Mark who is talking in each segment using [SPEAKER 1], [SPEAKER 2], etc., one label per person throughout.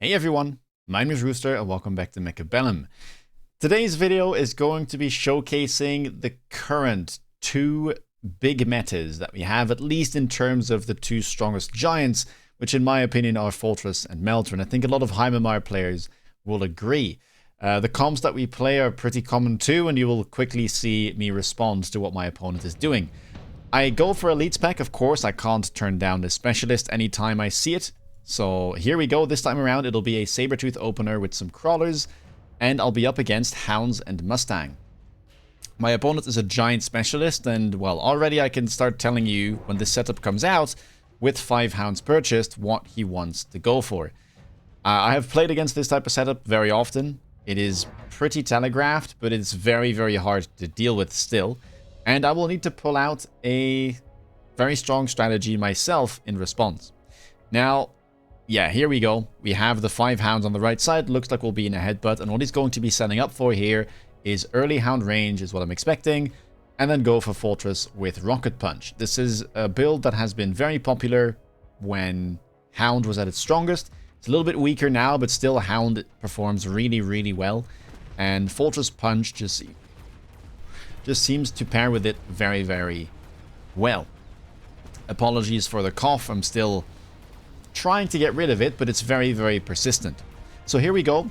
[SPEAKER 1] Hey everyone, my name is Rooster and welcome back to Mechabellum. Today's video is going to be showcasing the current two big metas that we have, at least in terms of the two strongest giants, which in my opinion are Fortress and Melter, and I think a lot of high MMR players will agree. The comps that we play are pretty common too, and you will quickly see me respond to what my opponent is doing. I go for Elite Spec, of course. I can't turn down the Specialist anytime I see it. So here we go. This time around it'll be a Sabertooth opener with some crawlers, and I'll be up against Hounds and Mustang. My opponent is a Giant Specialist, and well, already I can start telling you when this setup comes out, with 5 Hounds purchased, what he wants to go for. I have played against this type of setup very often. It is pretty telegraphed, but it's very, very hard to deal with still. And I will need to pull out a very strong strategy myself in response. Now, yeah, here we go. We have the 5 Hounds on the right side. Looks like we'll be in a headbutt. And what he's going to be setting up for here is early Hound range is what I'm expecting. And then go for Fortress with Rocket Punch. This is a build that has been very popular when Hound was at its strongest. It's a little bit weaker now, but still Hound performs really, really well. And Fortress Punch just seems to pair with it very, very well. Apologies for the cough. I'm still trying to get rid of it, but it's very, very persistent. So here we go.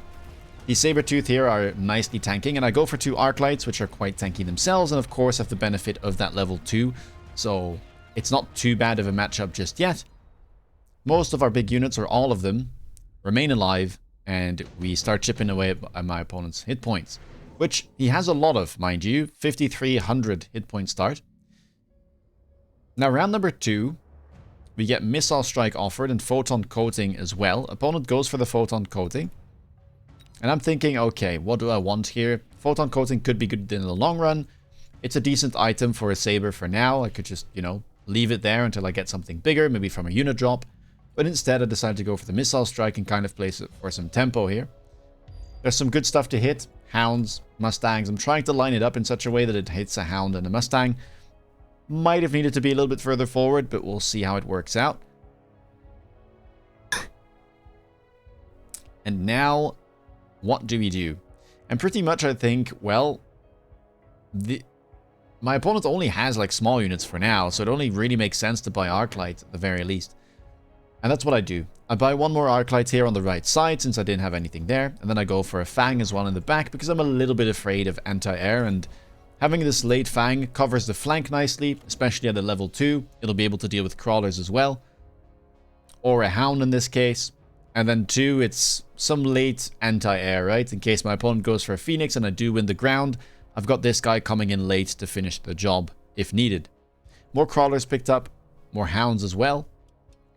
[SPEAKER 1] The Sabertooth here are nicely tanking, and I go for 2 Arclights, which are quite tanky themselves, and of course have the benefit of that level 2. So it's not too bad of a matchup just yet. Most of our big units, or all of them, remain alive, and we start chipping away at my opponent's hit points, which he has a lot of, mind you. 5,300 hit point start. Now round number 2, we get Missile Strike offered and Photon Coating as well. Opponent goes for the Photon Coating. And I'm thinking, okay, what do I want here? Photon Coating could be good in the long run. It's a decent item for a Saber for now. I could just, leave it there until I get something bigger, maybe from a unit drop. But instead I decided to go for the Missile Strike and kind of place it for some tempo here. There's some good stuff to hit. Hounds, Mustangs. I'm trying to line it up in such a way that it hits a Hound and a Mustang. Might have needed to be a little bit further forward, but we'll see how it works out. And now, what do we do? And pretty much I think, well, my opponent only has like small units for now, so it only really makes sense to buy Arclight at the very least. And that's what I do. I buy 1 more Arclight here on the right side since I didn't have anything there, and then I go for a Fang as well in the back because I'm a little bit afraid of anti-air, and having this late Fang covers the flank nicely, especially at the level 2. It'll be able to deal with crawlers as well. Or a Hound in this case. And then 2, it's some late anti-air, right? In case my opponent goes for a Phoenix and I do win the ground, I've got this guy coming in late to finish the job if needed. More crawlers picked up, more Hounds as well,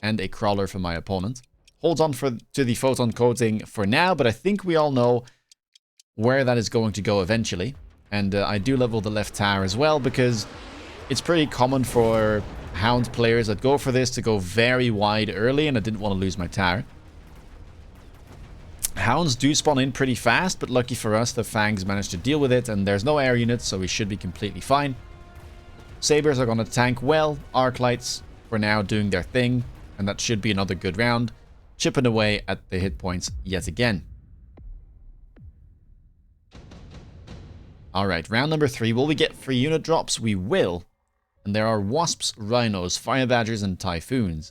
[SPEAKER 1] and a crawler for my opponent. Holds on to the Photon Coating for now, but I think we all know where that is going to go eventually. And I do level the left tower as well, because it's pretty common for Hound players that go for this to go very wide early, and I didn't want to lose my tower. Hounds do spawn in pretty fast, but lucky for us, the Fangs managed to deal with it, and there's no air units, so we should be completely fine. Sabers are going to tank well. Arclights for now doing their thing, and that should be another good round. Chipping away at the hit points yet again. Alright, round number 3. Will we get free unit drops? We will. And there are Wasps, Rhinos, Fire Badgers, and Typhoons.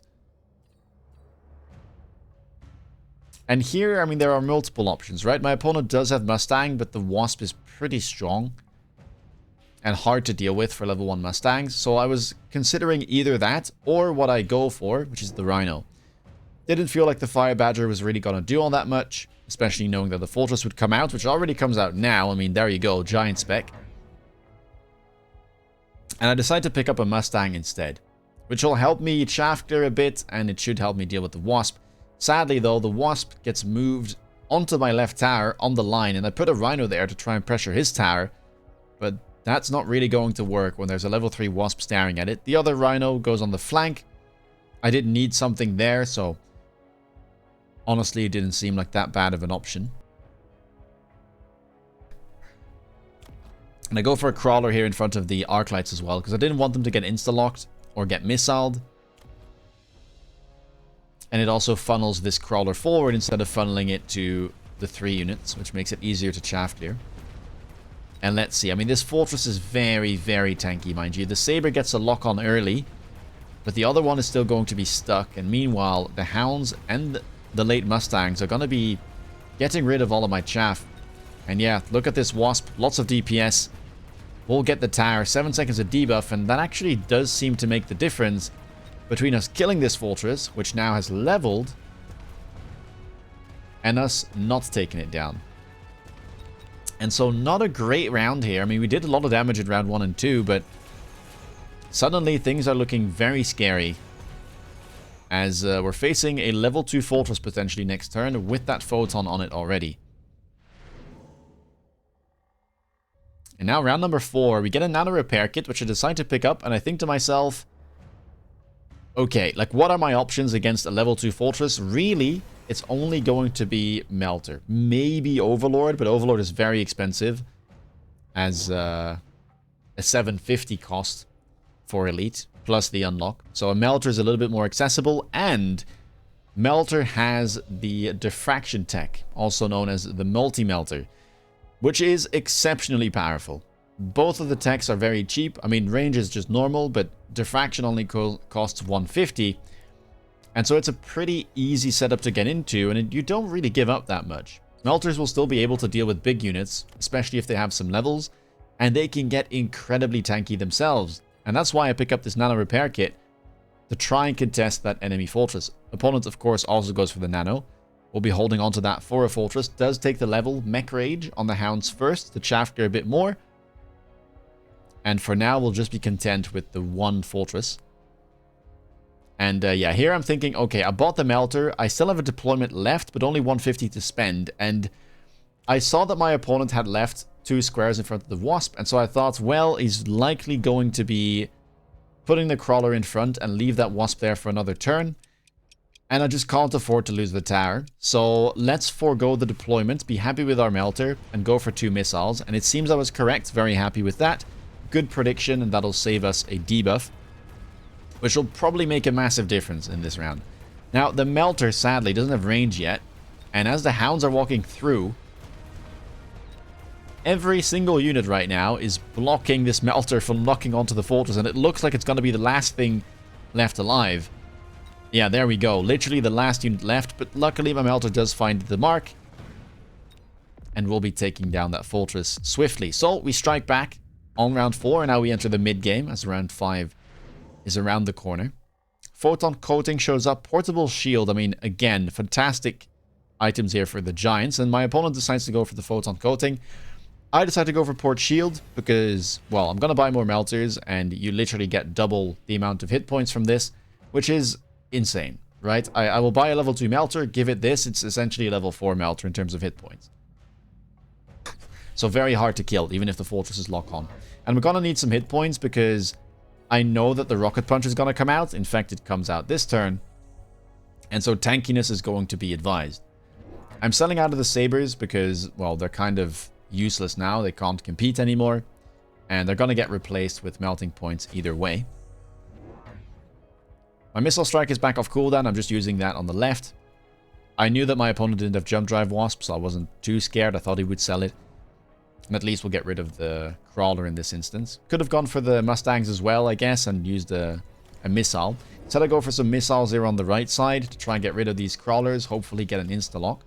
[SPEAKER 1] And here, I mean, there are multiple options, right? My opponent does have Mustang, but the Wasp is pretty strong and hard to deal with for level 1 Mustangs. So I was considering either that or what I go for, which is the Rhino. Didn't feel like the Fire Badger was really going to do all that much, especially knowing that the Fortress would come out, which already comes out now. I mean, there you go, Giant Spec. And I decided to pick up a Mustang instead, which will help me chaff clear a bit, and it should help me deal with the Wasp. Sadly, though, the Wasp gets moved onto my left tower on the line, and I put a Rhino there to try and pressure his tower, but that's not really going to work when there's a level 3 Wasp staring at it. The other Rhino goes on the flank. I didn't need something there, so honestly, it didn't seem like that bad of an option. And I go for a Crawler here in front of the Arclights as well, because I didn't want them to get insta-locked or get missiled. And it also funnels this crawler forward instead of funneling it to the 3 units, which makes it easier to chaff clear. And let's see. I mean, this fortress is very, very tanky, mind you. The Saber gets a lock on early, but the other one is still going to be stuck. And meanwhile, the Hounds and the late Mustangs are going to be getting rid of all of my chaff. And yeah, look at this Wasp. Lots of DPS. We'll get the tower. 7 seconds of debuff, and that actually does seem to make the difference between us killing this fortress, which now has leveled, and us not taking it down. And so not a great round here. I mean, we did a lot of damage in round 1 and 2, but suddenly things are looking very scary as we're facing a level 2 fortress potentially next turn with that photon on it already. And now round number 4, we get a nano repair kit, which I decide to pick up, and I think to myself, okay, like what are my options against a level 2 fortress? Really, it's only going to be Melter. Maybe Overlord, but Overlord is very expensive as a 750 cost for Elite, plus the unlock. So a Melter is a little bit more accessible, and Melter has the diffraction tech, also known as the multi-melter, which is exceptionally powerful. Both of the techs are very cheap. I mean, range is just normal, but diffraction only costs 150. And so it's a pretty easy setup to get into, and you don't really give up that much. Melters will still be able to deal with big units, especially if they have some levels, and they can get incredibly tanky themselves. And that's why I pick up this nano repair kit, to try and contest that enemy fortress. Opponent, of course, also goes for the nano. We'll be holding on to that for a fortress. Does take the level Mech Rage on the Hounds first, to chaff clear a bit more. And for now, we'll just be content with the 1 fortress. And yeah, here I'm thinking, okay, I bought the Melter. I still have a deployment left, but only 150 to spend. And I saw that my opponent had left 2 squares in front of the Wasp. And so I thought, well, he's likely going to be putting the Crawler in front and leave that Wasp there for another turn. And I just can't afford to lose the tower. So let's forego the deployment, be happy with our Melter, and go for 2 missiles. And it seems I was correct, very happy with that. Good prediction, and that'll save us a debuff, which will probably make a massive difference in this round. Now, the Melter, sadly, doesn't have range yet. And as the Hounds are walking through, every single unit right now is blocking this Melter from locking onto the fortress. And it looks like it's going to be the last thing left alive. Yeah, there we go. Literally the last unit left. But luckily, my Melter does find the mark. And we'll be taking down that fortress swiftly. So, we strike back on round 4. And now we enter the mid-game as round 5 is around the corner. Photon Coating shows up. Portable Shield. I mean, again, fantastic items here for the Giants. And my opponent decides to go for the Photon Coating. I decide to go for Port Shield because, well, I'm going to buy more Melters. And you literally get double the amount of hit points from this, which is insane, right? I will buy a level 2 Melter, give it this. It's essentially a level 4 Melter in terms of hit points. So very hard to kill, even if the fortresses lock on. And we're going to need some hit points because I know that the Rocket Punch is going to come out. In fact, it comes out this turn. And so tankiness is going to be advised. I'm selling out of the Sabers because, well, they're kind of useless now. They can't compete anymore. And they're going to get replaced with melting points either way. My Missile Strike is back off cooldown. I'm just using that on the left. I knew that my opponent didn't have Jump Drive Wasp, so I wasn't too scared. I thought he would sell it. And at least we'll get rid of the Crawler in this instance. Could have gone for the Mustangs as well, I guess, and used a missile. Instead I go for some missiles here on the right side to try and get rid of these Crawlers, hopefully get an insta-lock.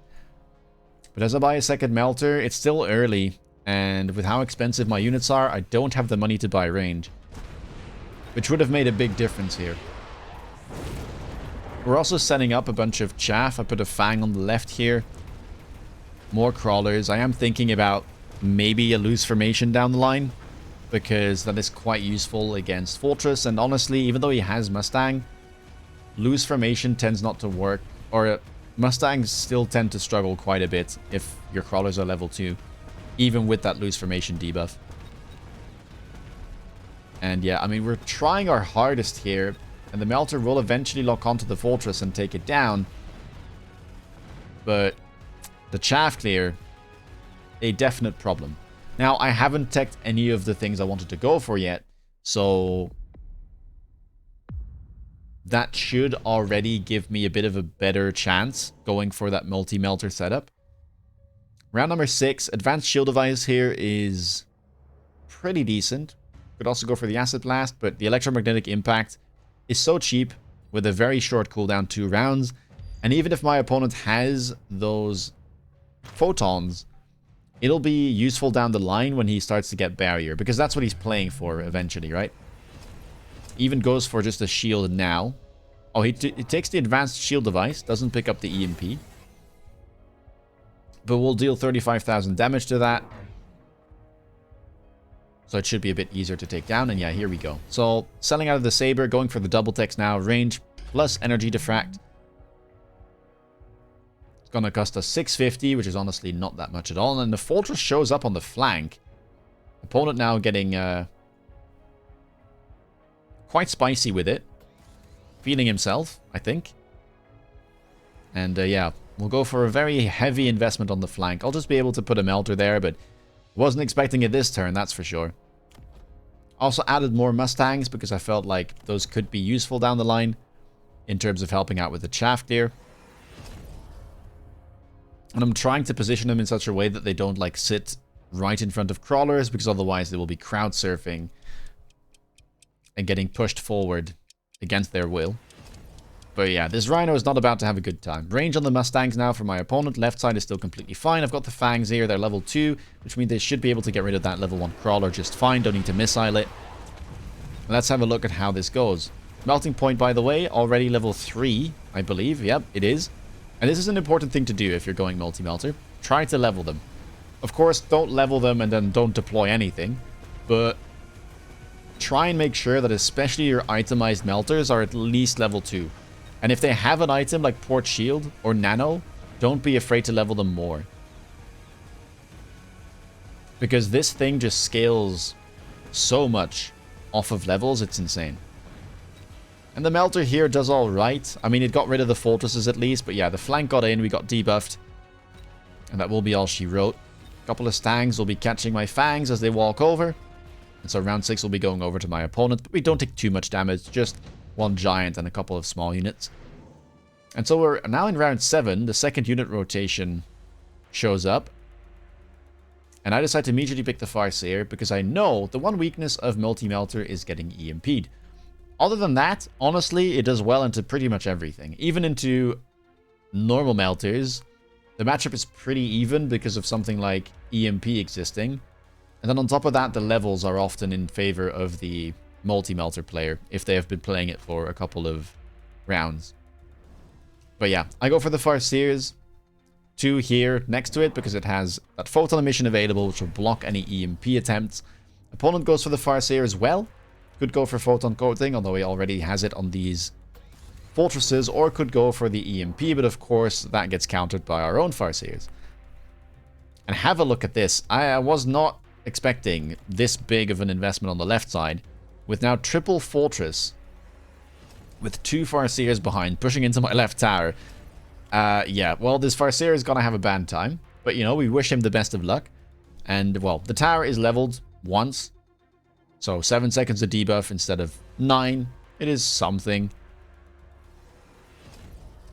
[SPEAKER 1] But as I buy a second Melter, it's still early, and with how expensive my units are, I don't have the money to buy range. Which would have made a big difference here. We're also setting up a bunch of chaff. I put a Fang on the left here. More Crawlers. I am thinking about maybe a loose formation down the line, because that is quite useful against Fortress. And honestly, even though he has Mustang, loose formation tends not to work, or Mustangs still tend to struggle quite a bit if your Crawlers are level 2, even with that loose formation debuff. And yeah, I mean, we're trying our hardest here, and the Melter will eventually lock onto the Fortress and take it down. But the chaff clear, a definite problem. Now, I haven't teched any of the things I wanted to go for yet, so that should already give me a bit of a better chance going for that multi-melter setup. Round number 6, advanced shield device here is pretty decent. Could also go for the acid blast, but the electromagnetic impact is so cheap with a very short cooldown, 2 rounds. And even if my opponent has those photons, it'll be useful down the line when he starts to get barrier, because that's what he's playing for eventually, right? Even goes for just a shield now. Oh, he takes the advanced shield device, doesn't pick up the EMP. But we'll deal 35,000 damage to that. So it should be a bit easier to take down, and yeah, here we go. So, selling out of the Saber, going for the double text now, range plus energy diffract. It's gonna cost us 650, which is honestly not that much at all. And the Fortress shows up on the flank. Opponent now getting quite spicy with it. Feeling himself, I think. And yeah, we'll go for a very heavy investment on the flank. I'll just be able to put a Melter there, but wasn't expecting it this turn, that's for sure. Also added more Mustangs because I felt like those could be useful down the line in terms of helping out with the chaff clear. And I'm trying to position them in such a way that they don't like sit right in front of crawlers, because otherwise they will be crowd surfing and getting pushed forward against their will. But yeah, this Rhino is not about to have a good time. Range on the Mustangs now for my opponent. Left side is still completely fine. I've got the Fangs here. They're level 2, which means they should be able to get rid of that level 1 Crawler just fine. Don't need to missile it. And let's have a look at how this goes. Melting Point, by the way, already level 3, I believe. Yep, it is. And this is an important thing to do if you're going multi-melter. Try to level them. Of course, don't level them and then don't deploy anything. But try and make sure that especially your itemized melters are at least level 2. And if they have an item like Port Shield or Nano, don't be afraid to level them more. Because this thing just scales so much off of levels, it's insane. And the Melter here does alright. I mean, it got rid of the fortresses at least, but yeah, the flank got in, we got debuffed. And that will be all she wrote. A couple of Stangs will be catching my Fangs as they walk over. And so round 6 will be going over to my opponent, but we don't take too much damage, just one giant and a couple of small units. And so we're now in round 7. The second unit rotation shows up. And I decide to immediately pick the Farseer because I know the one weakness of multi-melter is getting EMP'd. Other than that, honestly, it does well into pretty much everything. Even into normal melters, the matchup is pretty even because of something like EMP existing. And then on top of that, the levels are often in favor of the multi-melter player if they have been playing it for a couple of rounds. But yeah, I go for the Farseers. 2 here next to it because it has that photon emission available, which will block any EMP attempts. Opponent goes for the Farseer as well. Could go for photon coating, although he already has it on these fortresses, or could go for the EMP, but of course that gets countered by our own Farseers. And have a look at this. I was not expecting this big of an investment on the left side, with now triple fortress, with 2 Farseers behind, pushing into my left tower. Yeah, well, this Farseer is gonna have a bad time, but you know, we wish him the best of luck. And, well, the tower is leveled once, so 7 seconds of debuff instead of 9. It is something.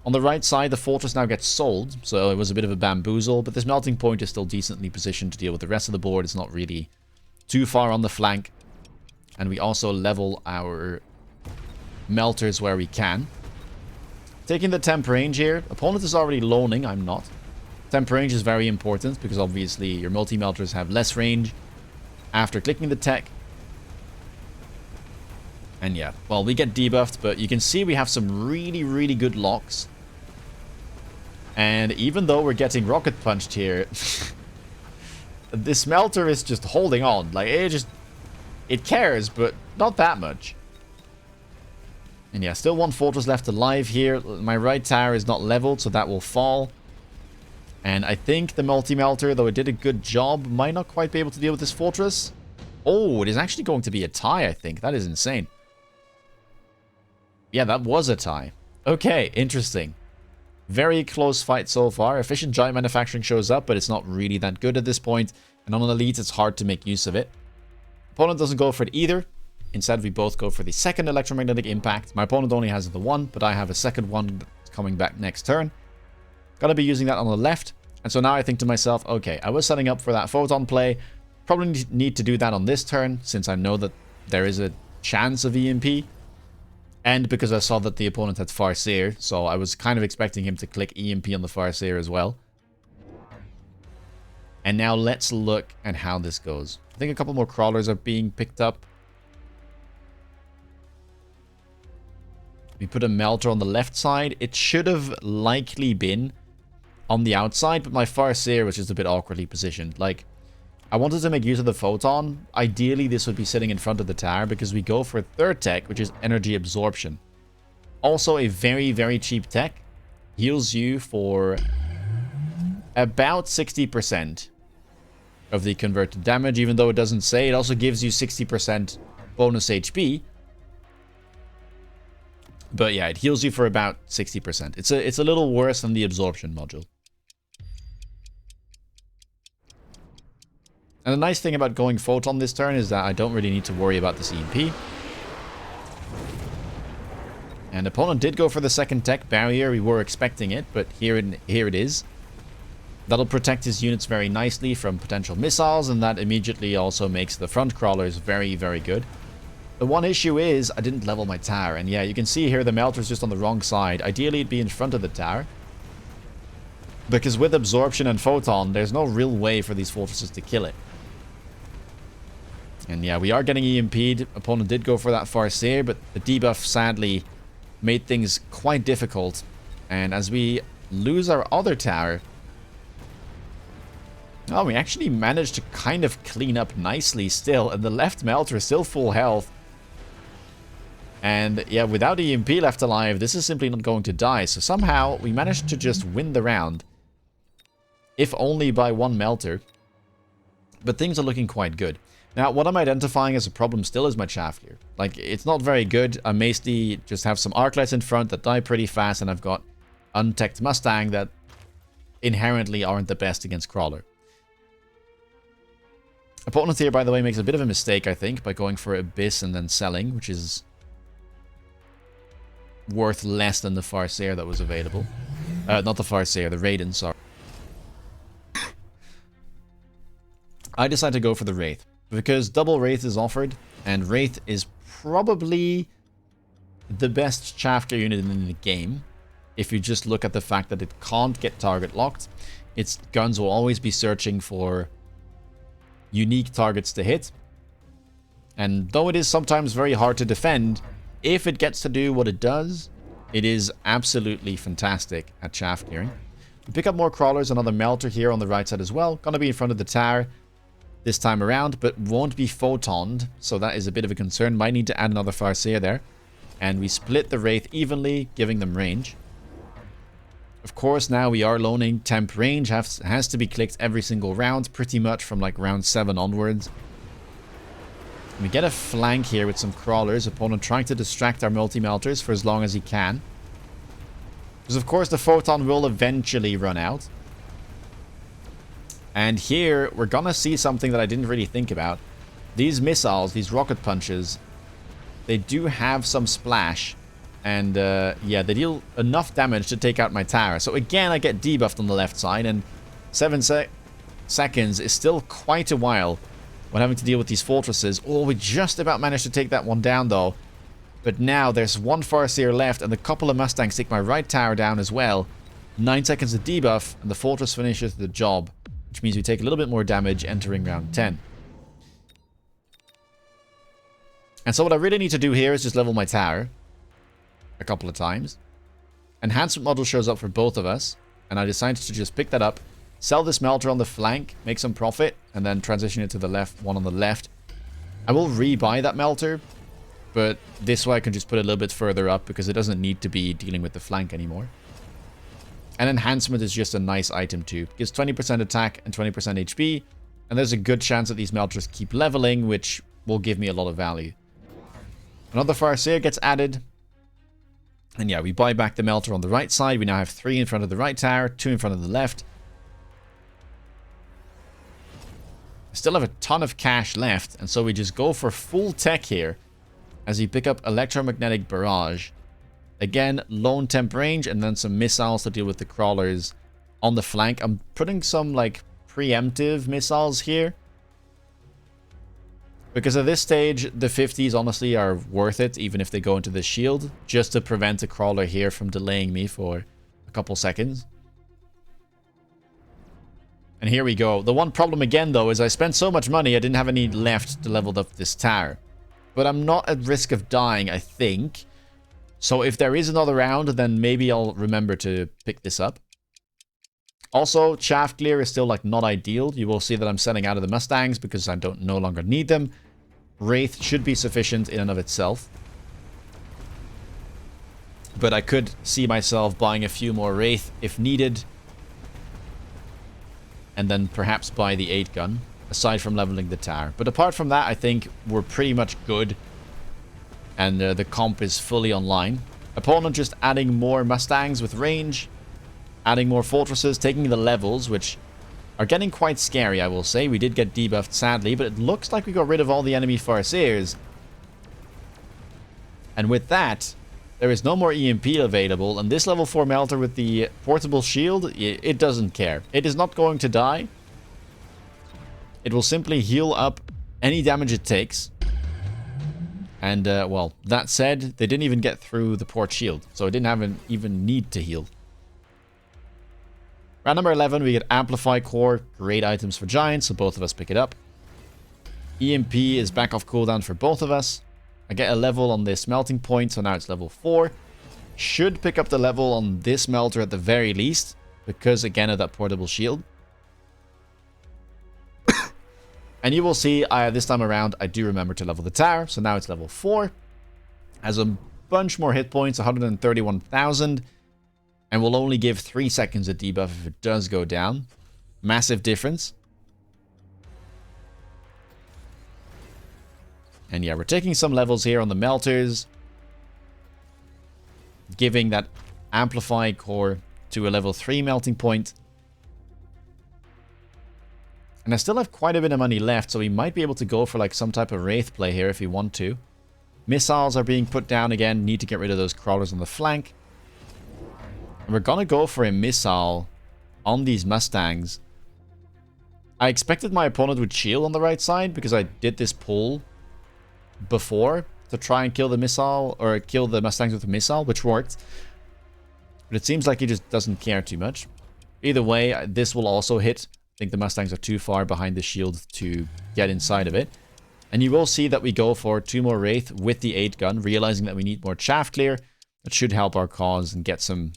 [SPEAKER 1] On the right side, the fortress now gets sold, so it was a bit of a bamboozle, but this melting point is still decently positioned to deal with the rest of the board. It's not really too far on the flank. And we also level our melters where we can. Taking the temp range here. Opponent is already loaning, I'm not. Temp range is very important because obviously your multi-melters have less range after clicking the tech. And yeah, well, we get debuffed, but you can see we have some really, really good locks. And even though we're getting rocket punched here, this smelter is just holding on. Like, it cares, but not that much. And yeah, still 1 fortress left alive here. My right tower is not leveled, so that will fall. And I think the multi-melter, though it did a good job, might not quite be able to deal with this fortress. Oh, it is actually going to be a tie, I think. That is insane. Yeah, that was a tie. Okay, interesting. Very close fight so far. Efficient giant manufacturing shows up, but it's not really that good at this point. And on an elite, it's hard to make use of it. Opponent doesn't go for it either. Instead, we both go for the second electromagnetic impact. My opponent only has the one, but I have a second one that's coming back next turn. Gotta be using that on the left. And so now I think to myself, okay, I was setting up for that photon play. Probably need to do that on this turn, since I know that there is a chance of EMP. And because I saw that the opponent had Farseer, so I was kind of expecting him to click EMP on the Farseer as well. And now let's look at how this goes. I think a couple more crawlers are being picked up. We put a melter on the left side. It should have likely been on the outside, but my Farseer was just a bit awkwardly positioned. Like, I wanted to make use of the photon. Ideally, this would be sitting in front of the tower because we go for a third tech, which is energy absorption. Also a very, very cheap tech. Heals you for about 60% of the converted damage, even though it doesn't say. It also gives you 60% bonus HP. But yeah, it heals you for about 60%. It's a little worse than the absorption module. And the nice thing about going Photon this turn is that I don't really need to worry about this EMP. And opponent did go for the second tech barrier. We were expecting it, but here it is. That'll protect his units very nicely from potential missiles, and that immediately also makes the front crawlers very, very good. The one issue is I didn't level my tower, and yeah, you can see here the melter's just on the wrong side. Ideally, it'd be in front of the tower. Because with absorption and photon, there's no real way for these fortresses to kill it. And yeah, we are getting EMP'd. Opponent did go for that Farseer, but the debuff sadly made things quite difficult. And as we lose our other tower... Oh, we actually managed to kind of clean up nicely still. And the left melter is still full health. And yeah, without EMP left alive, this is simply not going to die. So somehow we managed to just win the round. If only by one melter. But things are looking quite good. Now, what I'm identifying as a problem still is my shaft gear. Like, it's not very good. I mostly just have some arclights in front that die pretty fast, and I've got untech'd Mustang that inherently aren't the best against Crawler. Opponent here, by the way, makes a bit of a mistake, I think, by going for Abyss and then selling, which is worth less than the Farseer that was available. Not the Farseer, the Raiden, sorry. I decided to go for the Wraith. Because double Wraith is offered, and Wraith is probably the best shaft gear unit in the game. If you just look at the fact that it can't get target locked, its guns will always be searching for unique targets to hit. And though it is sometimes very hard to defend, if it gets to do what it does, it is absolutely fantastic at shaft gearing. We pick up more crawlers, another melter here on the right side as well. Gonna be in front of the tower this time around, but won't be photoned, so that is a bit of a concern. Might need to add another Farseer there. And we split the Wraith evenly, giving them range. Of course, now we are loaning temp range. Has to be clicked every single round, pretty much from like round 7 onwards. We get a flank here with some crawlers. Opponent trying to distract our multi-melters for as long as he can. Because of course the photon will eventually run out. And here, we're gonna see something that I didn't really think about. These missiles, these rocket punches, they do have some splash. And, yeah, they deal enough damage to take out my tower. So again, I get debuffed on the left side, and 7 seconds is still quite a while when having to deal with these fortresses. Oh, we just about managed to take that one down, though. But now, there's one Farseer left, and a couple of Mustangs take my right tower down as well. 9 seconds of debuff, and the fortress finishes the job. Which means we take a little bit more damage entering round 10. And so what I really need to do here is just level my tower a couple of times. Enhancement model shows up for both of us, and I decided to just pick that up, sell this melter on the flank, make some profit, and then transition it to the left, one on the left. I will rebuy that melter, but this way I can just put it a little bit further up because it doesn't need to be dealing with the flank anymore. And enhancement is just a nice item too. Gives 20% attack and 20% HP. And there's a good chance that these melters keep leveling, which will give me a lot of value. Another Farseer gets added. And yeah, we buy back the melter on the right side. We now have 3 in front of the right tower, 2 in front of the left. I still have a ton of cash left. And so we just go for full tech here. as you pick up electromagnetic barrage. Again, lone temp range and then some missiles to deal with the crawlers on the flank. I'm putting some like preemptive missiles here, because at this stage the 50s honestly are worth it, even if they go into the shield, just to prevent a crawler here from delaying me for a couple seconds. And here we go. The one problem again though is I spent so much money I didn't have any left to level up this tower. But I'm not at risk of dying, I think. So if there is another round, then maybe I'll remember to pick this up. Also, shaft clear is still like not ideal. You will see that I'm selling out of the Mustangs because I don't no longer need them. Wraith should be sufficient in and of itself. But I could see myself buying a few more Wraith if needed. And then perhaps buy the 8-gun, aside from leveling the tower. But apart from that, I think we're pretty much good. And the comp is fully online. Opponent just adding more Mustangs with range. Adding more fortresses, taking the levels, which are getting quite scary, I will say. We did get debuffed, sadly, but it looks like we got rid of all the enemy Farseers. And with that, there is no more EMP available, and this level 4 Melter with the portable shield, it doesn't care. It is not going to die. It will simply heal up any damage it takes. And, well, that said, they didn't even get through the port shield, so it didn't even need to heal. Round number 11, we get Amplify Core, great items for Giants, so both of us pick it up. EMP is back off cooldown for both of us. I get a level on this melting point, so now it's level 4. Should pick up the level on this melter at the very least, because again of that portable shield. And you will see, this time around, I do remember to level the tower, so now it's level 4. Has a bunch more hit points, 131,000. And will only give 3 seconds of debuff if it does go down. Massive difference. And yeah, we're taking some levels here on the melters. Giving that amplified core to a level 3 melting point. And I still have quite a bit of money left, so we might be able to go for like some type of Wraith play here if we want to. Missiles are being put down again. Need to get rid of those crawlers on the flank. And we're gonna go for a missile on these Mustangs. I expected my opponent would shield on the right side because I did this pull before to try and kill the missile, or kill the Mustangs with a missile, which worked. But it seems like he just doesn't care too much. Either way, this will also hit. I think the Mustangs are too far behind the shield to get inside of it. And you will see that we go for 2 more Wraith with the 8-gun, realizing that we need more chaff clear. That should help our cause and get some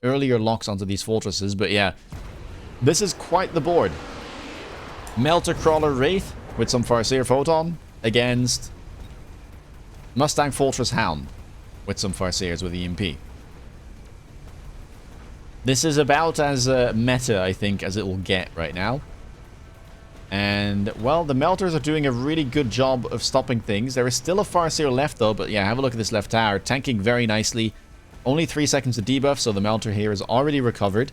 [SPEAKER 1] earlier locks onto these fortresses. But yeah, this is quite the board. Melter Crawler Wraith with some Farseer Photon against Mustang Fortress Hound with some Farseers with EMP. This is about as meta, I think, as it will get right now. And, well, the Melters are doing a really good job of stopping things. There is still a Farseer left, though, but yeah, have a look at this left tower. Tanking very nicely. Only 3 seconds to debuff, so the Melter here is already recovered.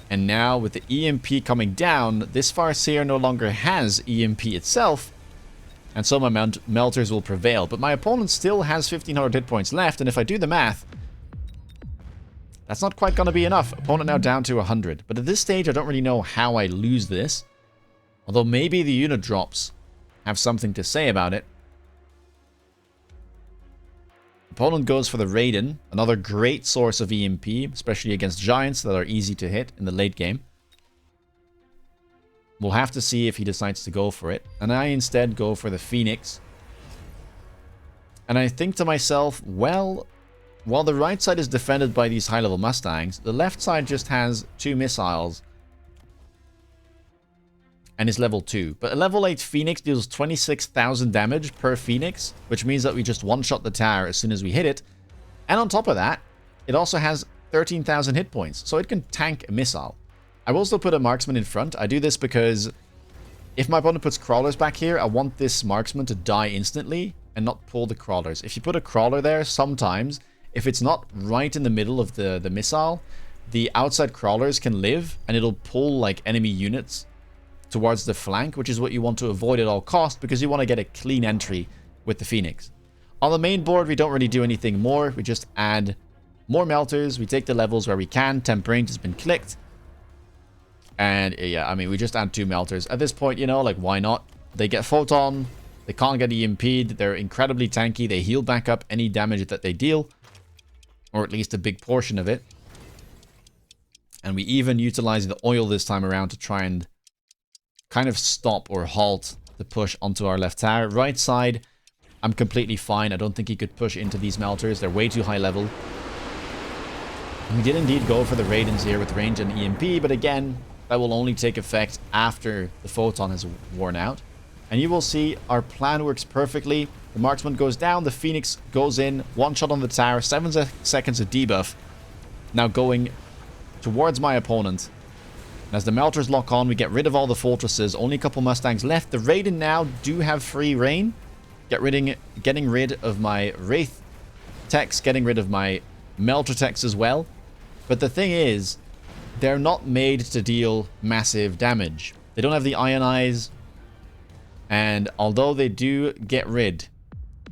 [SPEAKER 1] And now, with the EMP coming down, this Farseer no longer has EMP itself. And so my Melters will prevail. But my opponent still has 1,500 hit points left, and if I do the math, that's not quite going to be enough. Opponent now down to 100. But at this stage, I don't really know how I lose this. Although maybe the unit drops have something to say about it. Opponent goes for the Raiden. Another great source of EMP, especially against Giants that are easy to hit in the late game. We'll have to see if he decides to go for it. And I instead go for the Phoenix. And I think to myself, well, while the right side is defended by these high-level Mustangs, the left side just has 2 missiles. And is level 2. But a level 8 Phoenix deals 26,000 damage per Phoenix, which means that we just one-shot the tower as soon as we hit it. And on top of that, it also has 13,000 hit points, so it can tank a missile. I will still put a marksman in front. I do this because if my opponent puts crawlers back here, I want this marksman to die instantly and not pull the crawlers. If you put a crawler there, sometimes, if it's not right in the middle of the missile, the outside crawlers can live and it'll pull like enemy units towards the flank, which is what you want to avoid at all costs because you want to get a clean entry with the Phoenix. On the main board, we don't really do anything more. We just add more melters. We take the levels where we can. Temp range has been clicked. And yeah, I mean, we just add 2 melters. At this point, you know, like, why not? They get Photon. They can't get EMP'd. They're incredibly tanky. They heal back up any damage that they deal. Or at least a big portion of it. And we even utilize the oil this time around to try and kind of stop or halt the push onto our left tower. Right side, I'm completely fine. I don't think he could push into these melters. They're way too high level. We did indeed go for the Raidens here with range and EMP, but again, that will only take effect after the Photon has worn out. And you will see our plan works perfectly. The Marksman goes down, the Phoenix goes in, 1 shot on the tower, 7 seconds of debuff. Now going towards my opponent. And as the melters lock on, we get rid of all the fortresses. Only a couple Mustangs left. The Raiden now do have free reign. Getting rid of my Wraith techs, getting rid of my melter techs as well. But the thing is, they're not made to deal massive damage. They don't have the Ionize. And although they do get rid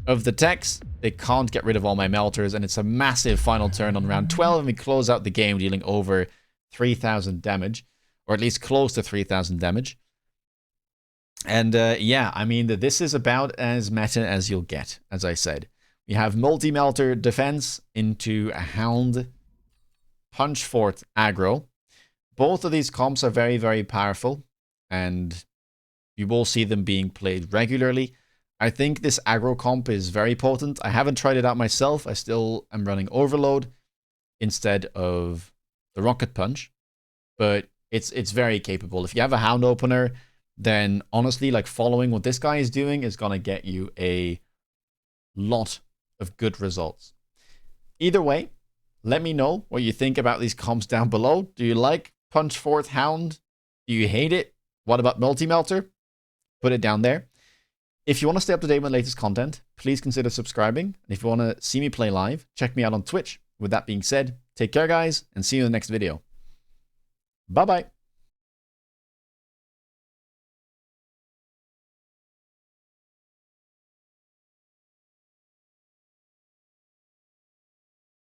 [SPEAKER 1] of the techs, they can't get rid of all my melters. And it's a massive final turn on round 12. And we close out the game dealing over 3,000 damage. Or at least close to 3,000 damage. And yeah, I mean, this is about as meta as you'll get, as I said. We have multi-melter defense into a Hound Punch Fort aggro. Both of these comps are very, very powerful. And you will see them being played regularly. I think this aggro comp is very potent. I haven't tried it out myself. I still am running Overload instead of the Rocket Punch. But it's very capable. If you have a Hound opener, then honestly, like, following what this guy is doing is going to get you a lot of good results. Either way, let me know what you think about these comps down below. Do you like Punch Fort Hound? Do you hate it? What about Multi-Melter? Put it down there. If you want to stay up to date with the latest content, please consider subscribing. And if you want to see me play live, check me out on Twitch. With that being said, take care, guys, and see you in the next video. Bye-bye.